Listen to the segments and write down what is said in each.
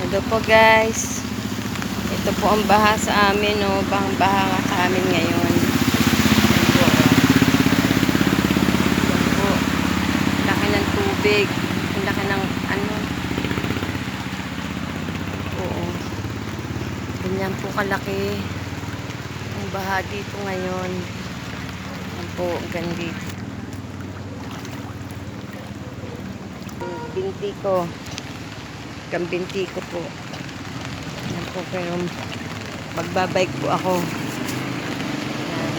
Hello po guys. Ito po ang baha sa amin, no. Bahang-baha nga sa amin ngayon. Ito po, Ito po. Laki ng tubig. Laki ng ano. Oo. Ganyan po kalaki ang baha dito ngayon. Yan po, ganito. Binti ko. Binti ko po. Yan po, pero magbabike po ako. Yan.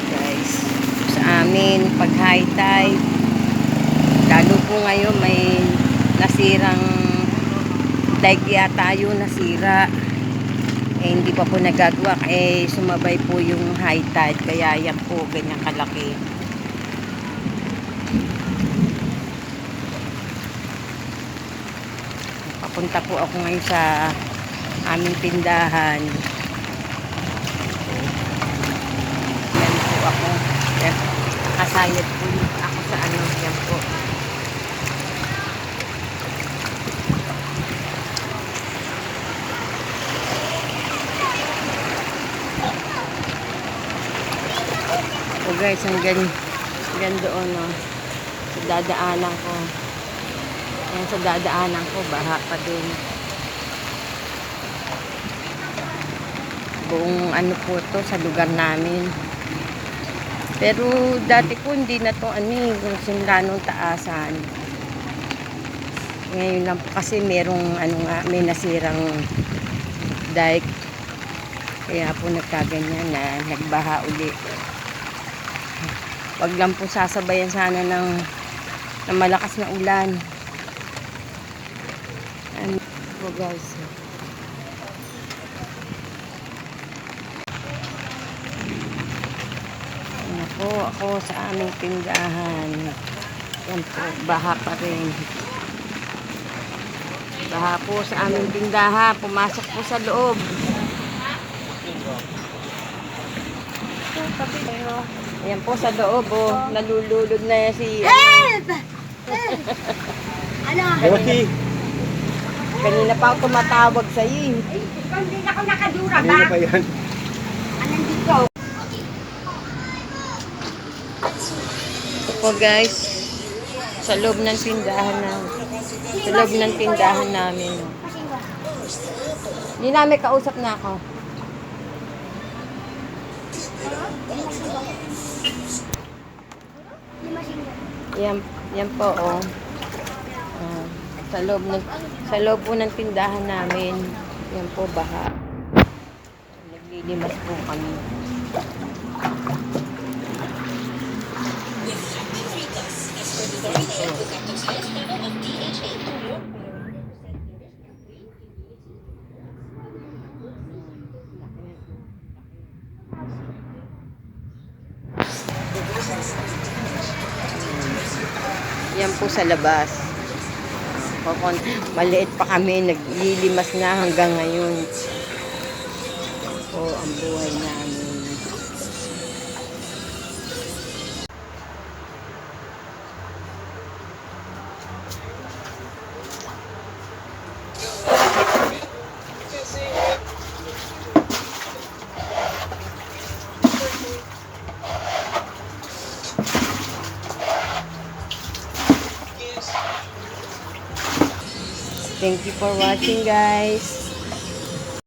Guys, sa amin, pag high tide, lalo po ngayon may nasirang dike yata yun, nasira. Eh, hindi pa po nagagawa. Eh, sumabay po yung high tide. Kaya yan po, ganyan kalaki. Papunta po ako ngayon sa aming tindahan. Yan po ako. Nakasayad po ako sa ano. Yan po. O guys, hanggang doon, no. Sa dadaanan ko. Ayan, sa dadaanan ko, baha pa din. Buong ano po to sa lugar namin. Pero dati po hindi na to yung simula nung taasan. Ngayon lang po kasi merong may nasirang dike. Kaya po nagkaganyan na nagbaha uli. Wag lang po sasabayan sana ng malakas na ulan. Ano po guys. Ano po ako sa aming tindahan. Yan po, baha pa rin. Baha po sa aming tindahan. Pumasok po sa loob. Ayan po sa loob, oh. Nalululod na yan si... Help! Ano? Kanina pa ako tumatawag sa iyo. Ay, hindi na ako nakadura ba? Kanina pa yan. Anong dito? Ito po guys, sa loob ng tindahan namin. Hindi namin kausap na ako. Yan po, oh. Sa loob po ng tindahan namin. Yan po, baha. Naglilimas po kami. Yan po sa labas. Maliit pa kami, naglilimas na hanggang ngayon. Po ang buhay namin. Thank you for watching, guys.